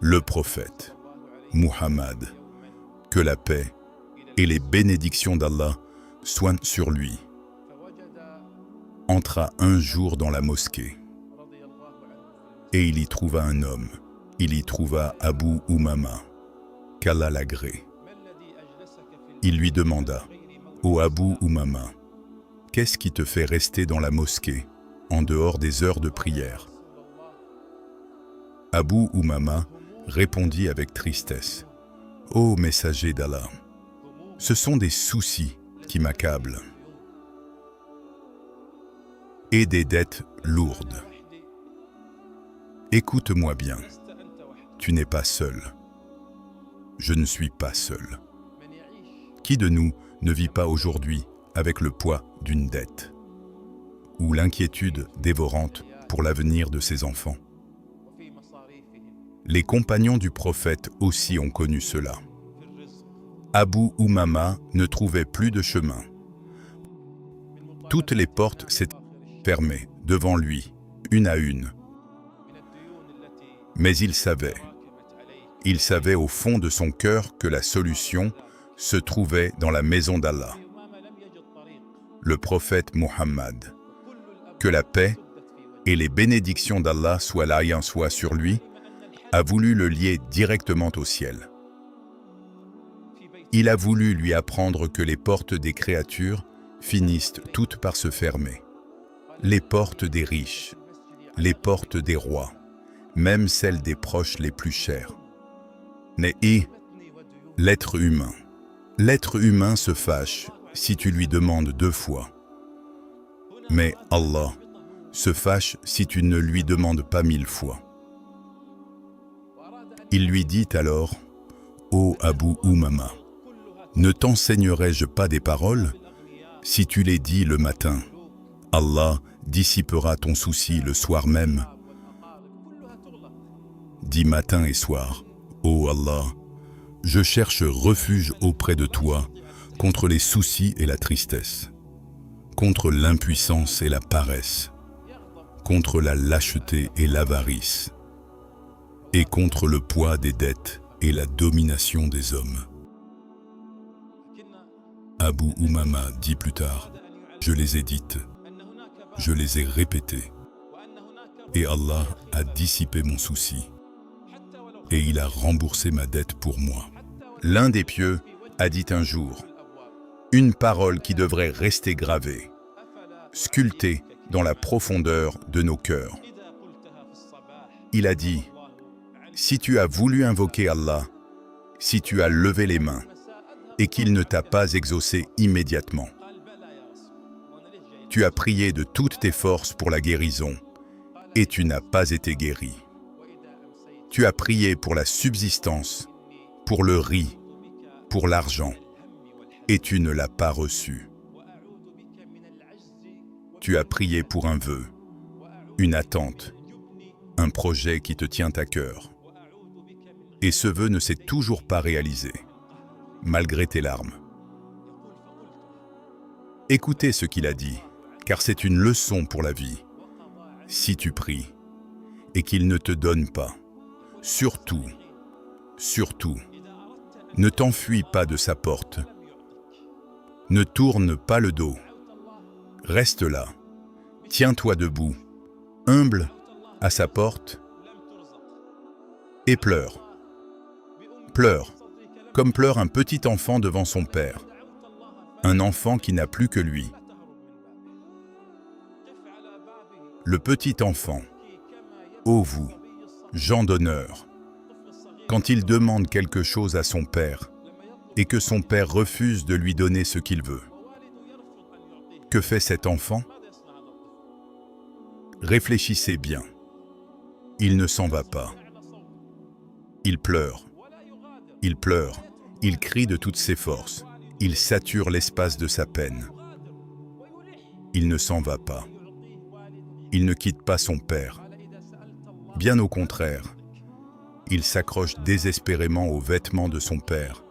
Le prophète, Muhammad, que la paix et les bénédictions d'Allah soient sur lui, entra un jour dans la mosquée et il y trouva un homme. Il y trouva Abu Umama, qu'Allah l'agrée. Il lui demanda, « Ô Abu Umama, qu'est-ce qui te fait rester dans la mosquée, en dehors des heures de prière ?» Abu Umama répondit avec tristesse, « Ô messager d'Allah, ce sont des soucis qui m'accablent et des dettes lourdes. Écoute-moi bien, tu n'es pas seul. Je ne suis pas seul. Qui de nous ne vit pas aujourd'hui avec le poids d'une dette ou l'inquiétude dévorante pour l'avenir de ses enfants? Les compagnons du prophète aussi ont connu cela. Abu Umama ne trouvait plus de chemin. Toutes les portes s'étaient fermées devant lui, une à une. Mais il savait au fond de son cœur que la solution se trouvait dans la maison d'Allah. Le prophète Muhammad, que la paix et les bénédictions d'Allah soient là et en soient sur lui, a voulu le lier directement au ciel. Il a voulu lui apprendre que les portes des créatures finissent toutes par se fermer. Les portes des riches, les portes des rois, même celles des proches les plus chers. Mais l'être humain se fâche si tu lui demandes 2 fois. Mais Allah se fâche si tu ne lui demandes pas 1000 fois. Il lui dit alors, « Ô Abu Umama, ne t'enseignerai-je pas des paroles? Si tu les dis le matin, Allah dissipera ton souci le soir même. Dis matin et soir, ô Allah, je cherche refuge auprès de toi contre les soucis et la tristesse, contre l'impuissance et la paresse, contre la lâcheté et l'avarice, et contre le poids des dettes et la domination des hommes. » Abu Umama dit plus tard, « Je les ai dites, je les ai répétées, et Allah a dissipé mon souci, et il a remboursé ma dette pour moi. » L'un des pieux a dit un jour, une parole qui devrait rester gravée, sculptée dans la profondeur de nos cœurs. Il a dit, si tu as voulu invoquer Allah, si tu as levé les mains, et qu'il ne t'a pas exaucé immédiatement, tu as prié de toutes tes forces pour la guérison, et tu n'as pas été guéri. Tu as prié pour la subsistance, pour le riz, pour l'argent, et tu ne l'as pas reçu. Tu as prié pour un vœu, une attente, un projet qui te tient à cœur. Et ce vœu ne s'est toujours pas réalisé, malgré tes larmes. Écoutez ce qu'il a dit, car c'est une leçon pour la vie. Si tu pries, et qu'il ne te donne pas, surtout, ne t'enfuis pas de sa porte. Ne tourne pas le dos. Reste là. Tiens-toi debout, humble à sa porte, et pleure. Pleure, comme pleure un petit enfant devant son père. Un enfant qui n'a plus que lui. Le petit enfant, ô vous, gens d'honneur, quand il demande quelque chose à son père et que son père refuse de lui donner ce qu'il veut, que fait cet enfant? Réfléchissez bien. Il ne s'en va pas. Il pleure, il crie de toutes ses forces, il sature l'espace de sa peine. Il ne s'en va pas. Il ne quitte pas son père. Bien au contraire, il s'accroche désespérément aux vêtements de son père.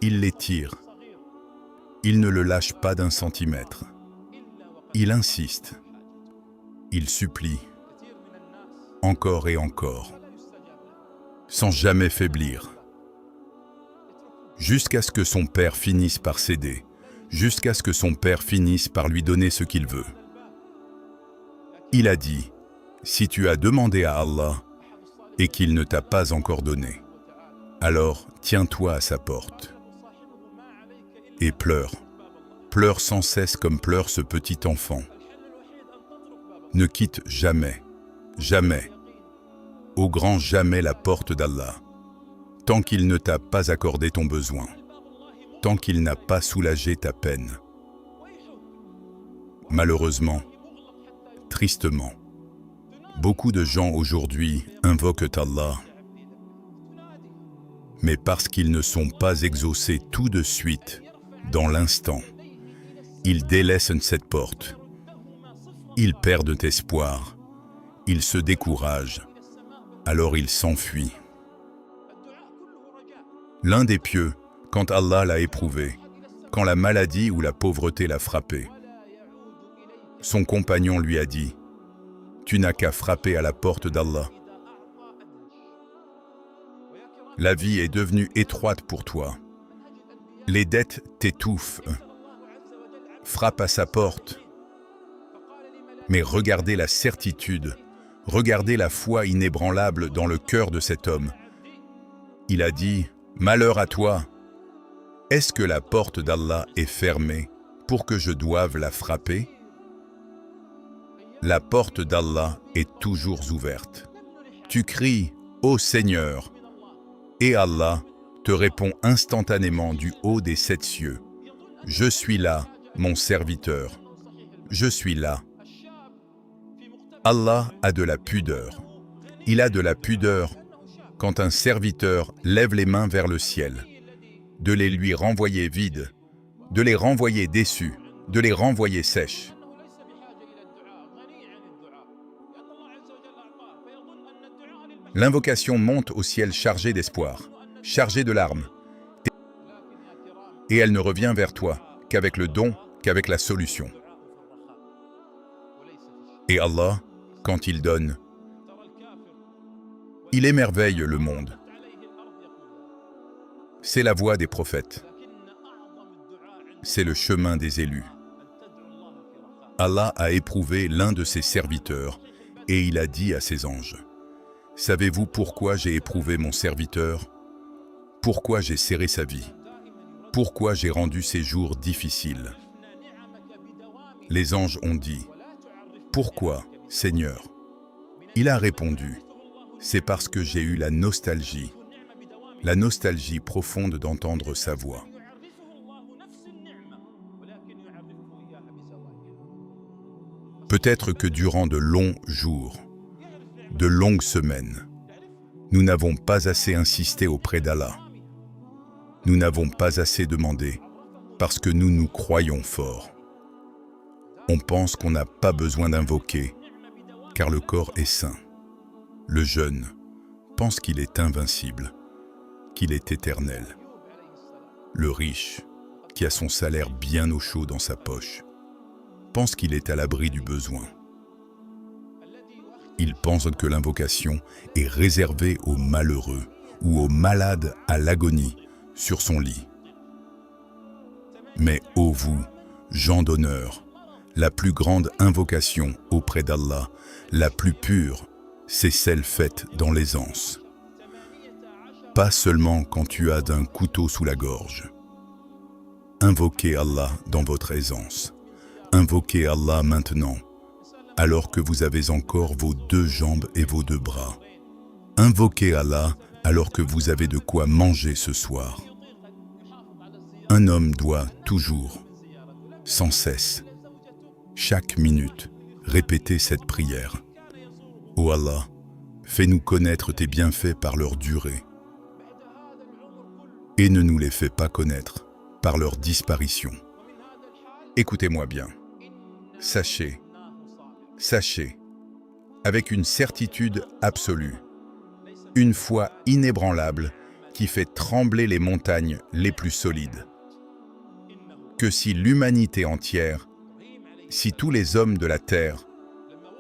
Il les tire. Il ne le lâche pas d'un centimètre. Il insiste. Il supplie. Encore et encore. sans jamais faiblir, jusqu'à ce que son père finisse par céder, jusqu'à ce que son père finisse par lui donner ce qu'il veut. Il a dit, si tu as demandé à Allah et qu'il ne t'a pas encore donné, alors tiens-toi à sa porte et pleure. Pleure sans cesse comme pleure ce petit enfant. Ne quitte jamais, jamais, au grand jamais la porte d'Allah, tant qu'il ne t'a pas accordé ton besoin, tant qu'il n'a pas soulagé ta peine. Malheureusement, tristement, beaucoup de gens aujourd'hui invoquent Allah, mais parce qu'ils ne sont pas exaucés tout de suite, dans l'instant, ils délaissent cette porte. Ils perdent espoir. Ils se découragent. Alors ils s'enfuient. L'un des pieux, quand Allah l'a éprouvé, quand la maladie ou la pauvreté l'a frappé, son compagnon lui a dit, « Tu n'as qu'à frapper à la porte d'Allah. La vie est devenue étroite pour toi. Les dettes t'étouffent. Frappe à sa porte. » Mais regardez la certitude, regardez la foi inébranlable dans le cœur de cet homme. Il a dit, « Malheur à toi! Est-ce que la porte d'Allah est fermée pour que je doive la frapper? La porte d'Allah est toujours ouverte. Tu cries, « Ô Seigneur !» et Allah te répond instantanément du haut des 7 cieux. « Je suis là, mon serviteur. Je suis là. » Allah a de la pudeur. Il a de la pudeur quand un serviteur lève les mains vers le ciel, de les lui renvoyer vides, de les renvoyer déçus, de les renvoyer sèches. L'invocation monte au ciel chargée d'espoir, chargée de larmes, et elle ne revient vers toi qu'avec le don, qu'avec la solution. Et Allah, quand il donne, il émerveille le monde. C'est la voie des prophètes. C'est le chemin des élus. Allah a éprouvé l'un de ses serviteurs et il a dit à ses anges, « Savez-vous pourquoi j'ai éprouvé mon serviteur? Pourquoi j'ai serré sa vie? Pourquoi j'ai rendu ses jours difficiles? » Les anges ont dit, « Pourquoi, Seigneur ?» Il a répondu, « C'est parce que j'ai eu la nostalgie profonde d'entendre sa voix. » Peut-être que durant de longs jours, de longues semaines, nous n'avons pas assez insisté auprès d'Allah. Nous n'avons pas assez demandé parce que nous nous croyons forts. On pense qu'on n'a pas besoin d'invoquer car le corps est sain. Le jeune pense qu'il est invincible, qu'il est éternel. Le riche, qui a son salaire bien au chaud dans sa poche, pense qu'il est à l'abri du besoin. Il pense que l'invocation est réservée aux malheureux ou aux malades à l'agonie sur son lit. Mais ô vous, gens d'honneur, la plus grande invocation auprès d'Allah, la plus pure, c'est celle faite dans l'aisance. Pas seulement quand tu as d'un couteau sous la gorge. Invoquez Allah dans votre aisance. Invoquez Allah maintenant, alors que vous avez encore vos 2 jambes et vos 2 bras. Invoquez Allah alors que vous avez de quoi manger ce soir. Un homme doit toujours, sans cesse, chaque minute, répéter cette prière. Ô Allah, fais-nous connaître tes bienfaits par leur durée et ne nous les fais pas connaître par leur disparition. Écoutez-moi bien. Sachez, avec une certitude absolue, une foi inébranlable qui fait trembler les montagnes les plus solides, que si l'humanité entière, si tous les hommes de la terre,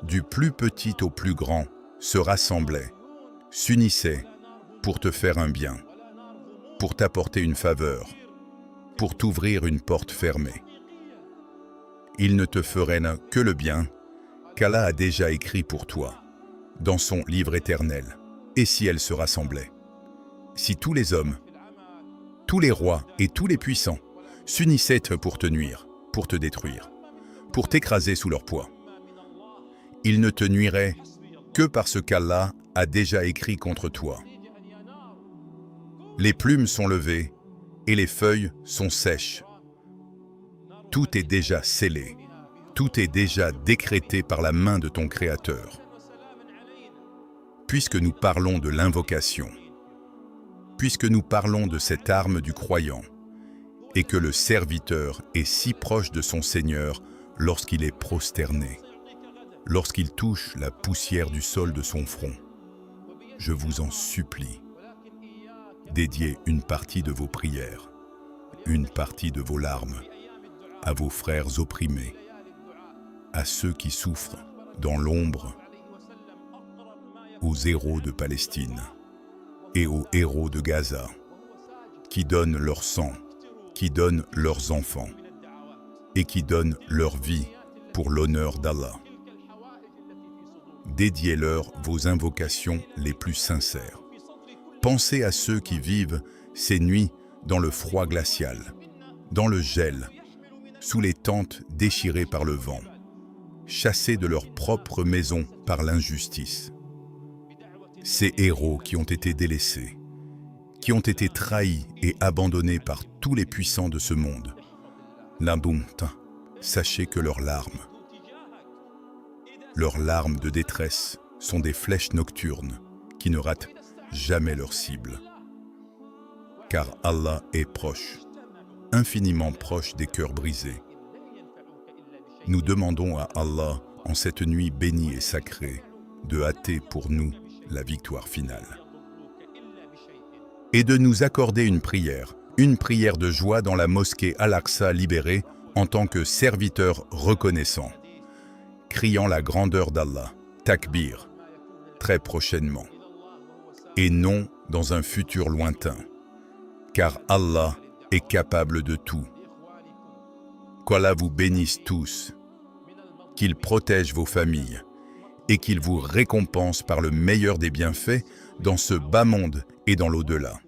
du plus petit au plus grand, se rassemblaient, s'unissaient pour te faire un bien, pour t'apporter une faveur, pour t'ouvrir une porte fermée. Ils ne te feraient que le bien qu'Allah a déjà écrit pour toi, dans son livre éternel. Et si elles se rassemblaient, si tous les hommes, tous les rois et tous les puissants s'unissaient pour te nuire, pour te détruire, pour t'écraser sous leur poids, ils ne te nuiraient que parce qu'Allah a déjà écrit contre toi. Les plumes sont levées et les feuilles sont sèches. Tout est déjà scellé, tout est déjà décrété par la main de ton Créateur. Puisque nous parlons de l'invocation, puisque nous parlons de cette arme du croyant, et que le serviteur est si proche de son Seigneur lorsqu'il est prosterné, lorsqu'il touche la poussière du sol de son front, je vous en supplie, dédiez une partie de vos prières, une partie de vos larmes, à vos frères opprimés, à ceux qui souffrent dans l'ombre, aux héros de Palestine et aux héros de Gaza, qui donnent leur sang, qui donnent leurs enfants et qui donnent leur vie pour l'honneur d'Allah. Dédiez-leur vos invocations les plus sincères. Pensez à ceux qui vivent ces nuits dans le froid glacial, dans le gel, sous les tentes déchirées par le vent, chassés de leur propre maison par l'injustice. Ces héros qui ont été délaissés, qui ont été trahis et abandonnés par tous les puissants de ce monde. Sachez que leurs larmes de détresse sont des flèches nocturnes qui ne ratent jamais leur cible. Car Allah est proche, infiniment proche des cœurs brisés. Nous demandons à Allah, en cette nuit bénie et sacrée, de hâter pour nous la victoire finale. Et de nous accorder une prière de joie dans la mosquée Al-Aqsa libérée en tant que serviteur reconnaissant, criant la grandeur d'Allah, Takbir, très prochainement, et non dans un futur lointain, car Allah est capable de tout. Qu'Allah vous bénisse tous, qu'il protège vos familles et qu'il vous récompense par le meilleur des bienfaits dans ce bas monde et dans l'au-delà.